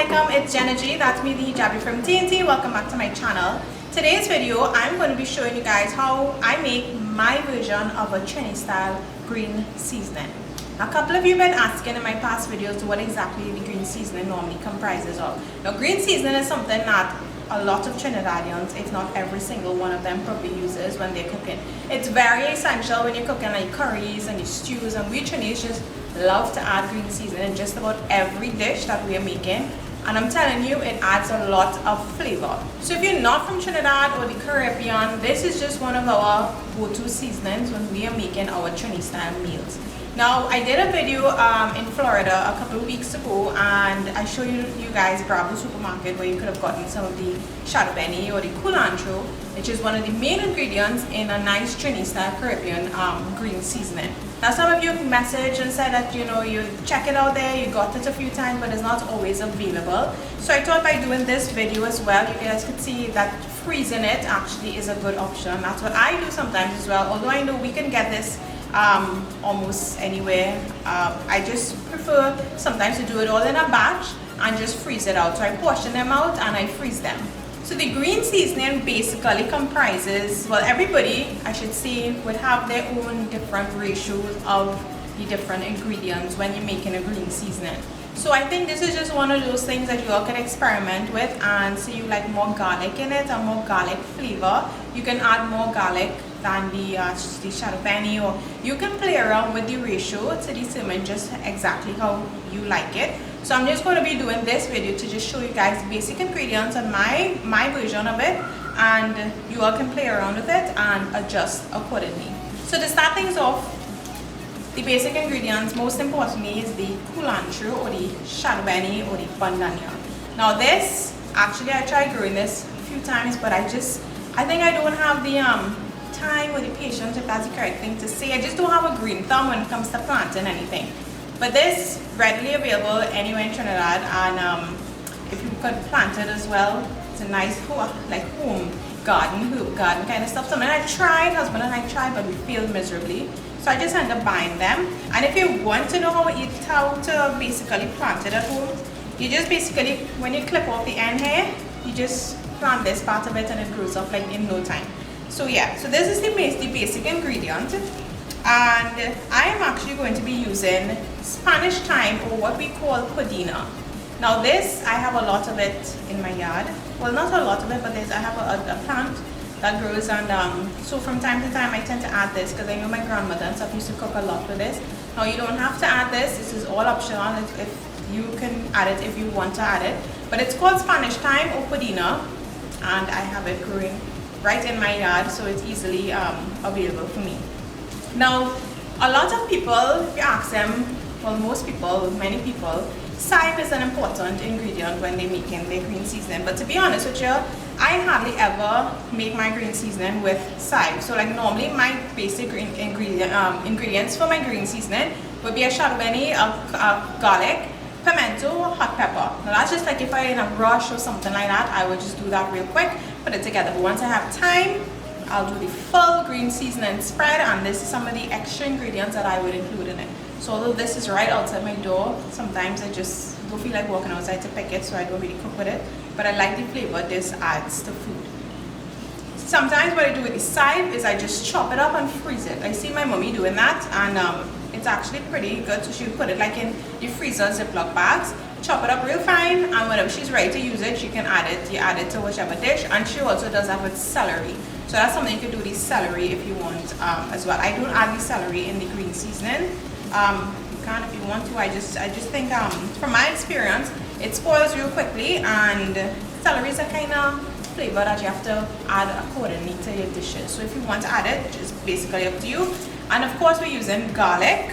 Assalamualaikum, it's Jenna G, that's me, the hijabi from TNT. Welcome back to my channel. Today's video, I'm going to be showing you guys how I make my version of a Trini style green seasoning. A couple of you have been asking in my past videos what exactly the green seasoning normally comprises of. Now, green seasoning is something that a lot of Trinidadians, if not every single one of them, probably uses when they're cooking. It's very essential when you're cooking like curries and your stews, and we Trinidadians love to add green seasoning in just about every dish that we are making. And I'm telling you, it adds a lot of flavor. So if you're not from Trinidad or the Caribbean, this is just one of our go-to seasonings when we are making our Trini style meals. Now, I did a video in Florida a couple of weeks ago, and I showed you guys Bravo Supermarket where you could have gotten some of the shadow benny or the culantro, which is one of the main ingredients in a nice Trini style Caribbean green seasoning. Now, some of you messaged and said that you check it out there, you got it a few times, but it's not always available. So I thought by doing this video as well, you guys could see that freezing it actually is a good option. That's what I do sometimes as well, although I know we can get this almost anywhere. I just prefer sometimes to do it all in a batch and just freeze it out. So I portion them out and I freeze them. So the green seasoning basically comprises, well, everybody, I should say, would have their own different ratios of the different ingredients when you're making a green seasoning. So I think this is just one of those things that you all can experiment with, and say you like more garlic in it and more garlic flavor, you can add more garlic than the shadow benny, or you can play around with the ratio to determine just exactly how you like it. So I'm just going to be doing this video to just show you guys basic ingredients and my version of it, and you all can play around with it and adjust accordingly. So to start things off, the basic ingredients, most importantly, is the culantro or the shadow benny or the bandania. Now this, actually I tried growing this a few times, but I think I don't have the time or the patience, if that's the correct thing to say. I just don't have a green thumb when it comes to planting anything. But this readily available anywhere in Trinidad, and if you could plant it as well, it's a nice home garden, herb garden kind of stuff. Something I tried, husband and I tried, but we failed miserably. So I just ended up buying them. And if you want to know how to basically plant it at home, you just basically, when you clip off the end here, you just plant this part of it and it grows up like in no time. So yeah, so this is the basic ingredient, and I am actually going to be using Spanish thyme, or what we call pudina. Now this, I have a lot of it in my yard. Well, not a lot of it, but I have a plant that grows, and so from time to time I tend to add this because I know my grandmother and stuff used to cook a lot with this. Now you don't have to add this is all optional. If you can add it if you want to add it, but it's called Spanish thyme or pudina, and I have it growing right in my yard, so it's easily available for me. Now, a lot of people, if you ask them, well, most people, many people, thyme is an important ingredient when they're making their green seasoning. But to be honest with you, I hardly ever make my green seasoning with thyme. So like normally my basic ingredients for my green seasoning would be a shadow benny, a garlic, pimento, hot pepper. Now that's just like if I'm in a rush or something like that, I would just do that real quick, put it together. But once I have time, I'll do the full green seasoning spread, and this is some of the extra ingredients that I would include in it. So although this is right outside my door, sometimes I just don't feel like walking outside to pick it, so I don't really cook with it. But I like the flavor this adds to food. Sometimes what I do with the thyme is I just chop it up and freeze it. I see my mommy doing that, and it's actually pretty good. So she would put it like in the freezer Ziploc bags, chop it up real fine, and whenever she's ready to use it, she can add it. You add it to whichever dish, and she also does that with celery. So that's something you could do with the celery if you want as well. I don't add the celery in the green seasoning. You can if you want to. I just think from my experience, it spoils real quickly, and celery is a kind of flavor that you have to add accordingly to your dishes. So if you want to add it, just basically up to you. And of course we're using garlic,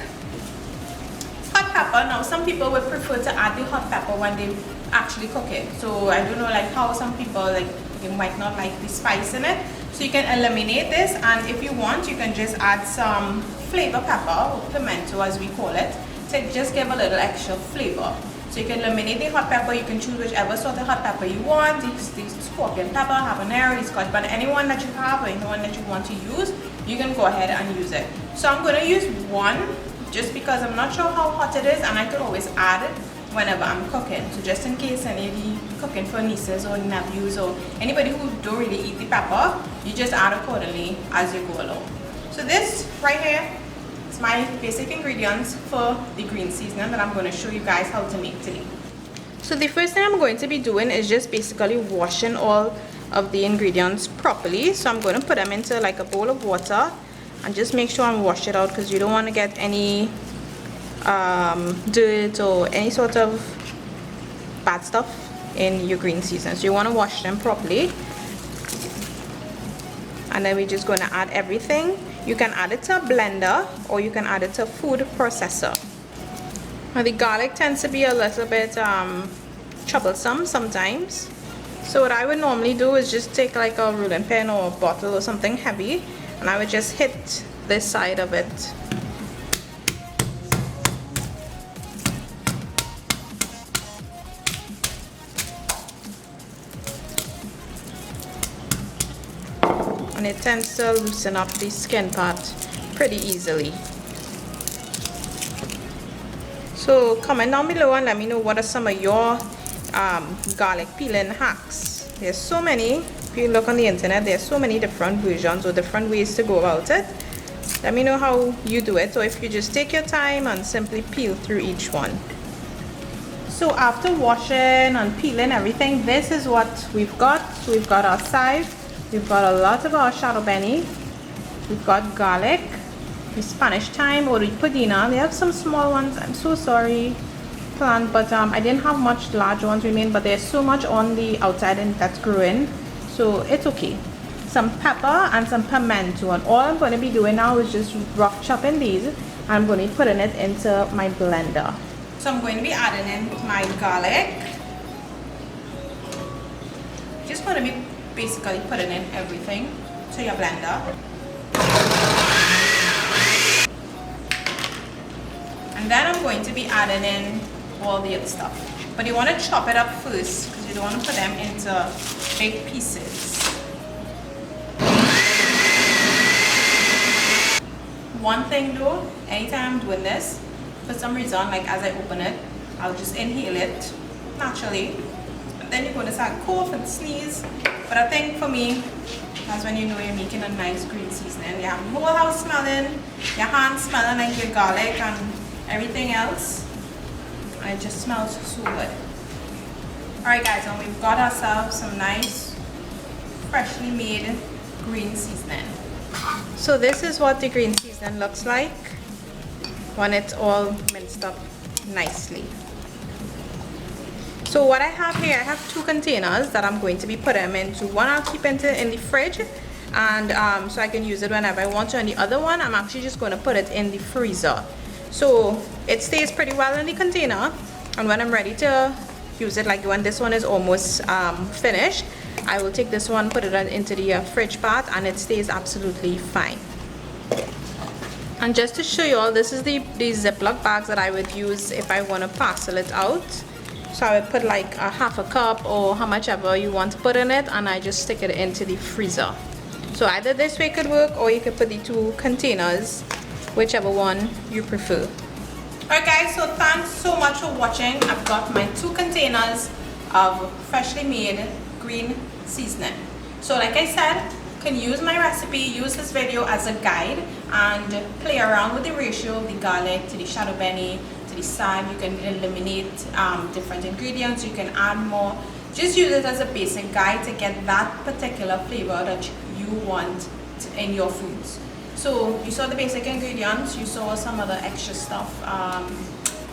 hot pepper. Now some people would prefer to add the hot pepper when they actually cook it. So I don't know like how some people you might not like the spice in it. So you can eliminate this, and if you want, you can just add some flavor pepper, or pimento as we call it, to just give a little extra flavor. So you can eliminate the hot pepper. You can choose whichever sort of hot pepper you want, the scorpion pepper, habanero, the scotch bonnet, anyone that you have or anyone that you want to use, you can go ahead and use it. So I'm going to use one just because I'm not sure how hot it is, and I could always add whenever I'm cooking. So just in case any of you cooking for nieces or nephews or anybody who don't really eat the pepper, you just add accordingly as you go along. So this right here is my basic ingredients for the green seasoning that I'm going to show you guys how to make today. So the first thing I'm going to be doing is just basically washing all of the ingredients properly. So I'm going to put them into like a bowl of water and just make sure I'm wash it out, because you don't want to get any dirt or any sort of bad stuff in your green seasoning. So you want to wash them properly, and then we're just going to add everything. You can add it to a blender or you can add it to a food processor. Now the garlic tends to be a little bit troublesome sometimes, so what I would normally do is just take like a rolling pin or a bottle or something heavy, and I would just hit this side of it. And it tends to loosen up the skin part pretty easily. So comment down below and let me know what are some of your garlic peeling hacks. There's so many. If you look on the internet, there's so many different versions or different ways to go about it. Let me know how you do it, or if you just take your time and simply peel through each one. So after washing and peeling everything, this is what we've got. So we've got our side, we've got a lot of our shadow benny, we've got garlic, the Spanish thyme or the puddina. They have some small ones, I'm so sorry, plant, but I didn't have much large ones remain, but there's so much on the outside and that's growing, so it's okay. Some pepper and some pimento, and all I'm going to be doing now is just rough chopping these, and I'm going to be putting it into my blender. So I'm going to be adding in my garlic. Just going to be basically putting in everything to your blender. And then I'm going to be adding in all the other stuff. But you want to chop it up first, because you don't want to put them into big pieces. One thing though, anytime I'm doing this, for some reason, like as I open it, I'll just inhale it naturally. But then you're going to start cough and sneeze. But I think for me, that's when you know you're making a nice green seasoning. You have your whole house smelling, your hands smelling like your garlic and everything else. And it just smells so good. Alright guys, and we've got ourselves some nice, freshly made green seasoning. So this is what the green seasoning looks like when it's all minced up nicely. So what I have here, I have two containers that I'm going to be putting them into. One I'll keep in the fridge, and so I can use it whenever I want to, and the other one I'm actually just going to put it in the freezer. So it stays pretty well in the container, and when I'm ready to use it, like when this one is almost finished, I will take this one, put it into the fridge part, and it stays absolutely fine. And just to show you all, this is the Ziploc bags that I would use if I want to parcel it out. So I would put like a half a cup or how much ever you want to put in it, and I just stick it into the freezer. So either this way could work, or you could put the two containers, whichever one you prefer. Alright guys, so thanks so much for watching. I've got my two containers of freshly made green seasoning. So like I said, you can use my recipe, use this video as a guide, and play around with the ratio of the garlic to the shadow benny to the thyme. You can eliminate different ingredients, you can add more. Just use it as a basic guide to get that particular flavor that you want in your foods. So you saw the basic ingredients, you saw some other extra stuff.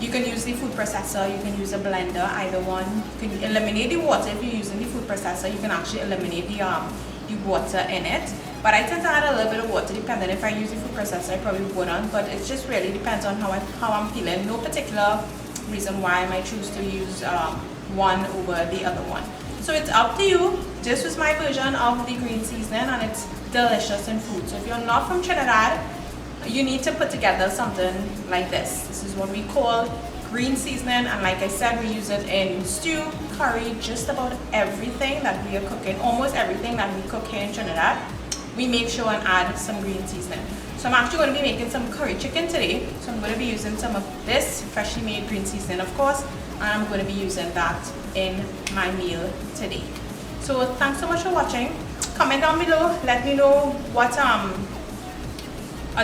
You can use the food processor, you can use a blender, either one. You can eliminate the water. If you're using the food processor, you can actually eliminate the water in it. But I tend to add a little bit of water depending. If I use the food processor, I probably wouldn't, but it just really depends on how I'm feeling. No particular reason why I might choose to use one over the other one. So it's up to you. This was my version of the green seasoning, and it's delicious in food. So if you're not from Trinidad, you need to put together something like this. This is what we call green seasoning, and like I said, we use it in stew, curry, just about everything that we are cooking. Almost everything that we cook here in Trinidad, we make sure and add some green seasoning. So I'm actually going to be making some curry chicken today. So I'm going to be using some of this freshly made green seasoning. Of course, and I'm going to be using that in my meal today. So thanks so much for watching. Comment down below, let me know what are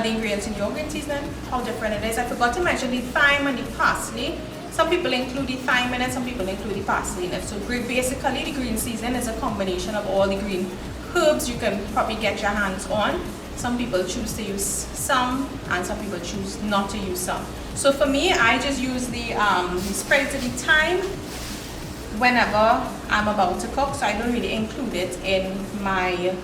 the ingredients in your green seasoning, how different it is. I forgot to mention the thyme and the parsley. Some people include the thyme in it, some people include the parsley in it. So basically the green seasoning is a combination of all the green herbs you can probably get your hands on. Some people choose to use some and some people choose not to use some. So for me, I just use the sprigs of the thyme whenever I'm about to cook, so I don't really include it in my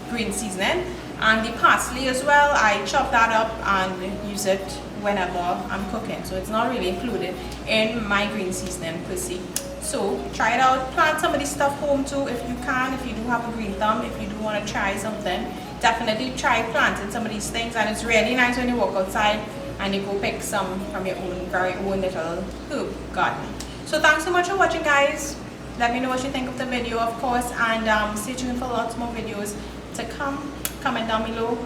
green seasoning. And the parsley as well, I chop that up and use it whenever I'm cooking, so it's not really included in my green seasoning per se. So try it out, plant some of this stuff home too if you can, if you do have a green thumb, if you do want to try something, definitely try planting some of these things. And it's really nice when you walk outside and you go pick some from your own very own little herb garden. So thanks so much for watching, guys. Let me know what you think of the video, of course, and stay tuned for lots more videos to come. Comment down below,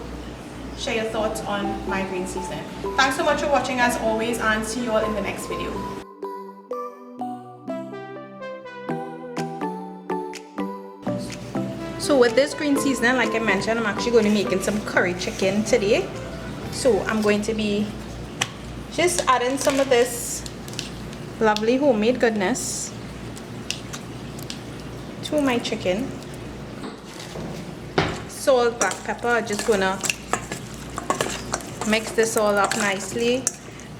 share your thoughts on my green seasoning. Thanks so much for watching as always, and see you all in the next video. So with this green seasoning, like I mentioned, I'm actually going to be making some curry chicken today. So I'm going to be just adding some of this lovely homemade goodness to my chicken. Salt, black pepper. Just gonna mix this all up nicely,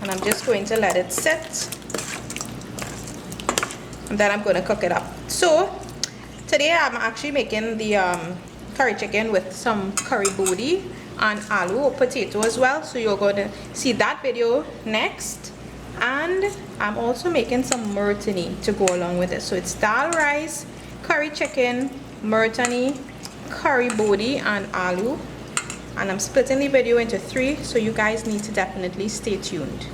and I'm just going to let it sit, and then I'm going to cook it up. So today I'm actually making the curry chicken with some curry bodi and aloo or potato as well, so you're going to see that video next. And I'm also making some murtani to go along with it. So it's dal rice, curry chicken, murtani, curry bodi and aloo, and I'm splitting the video into 3, so you guys need to definitely stay tuned.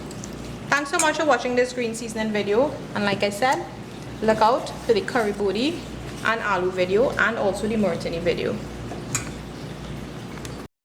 Thanks so much for watching this green seasoning video, and like I said, look out for the curry bodi and aloo video and also the murtani video.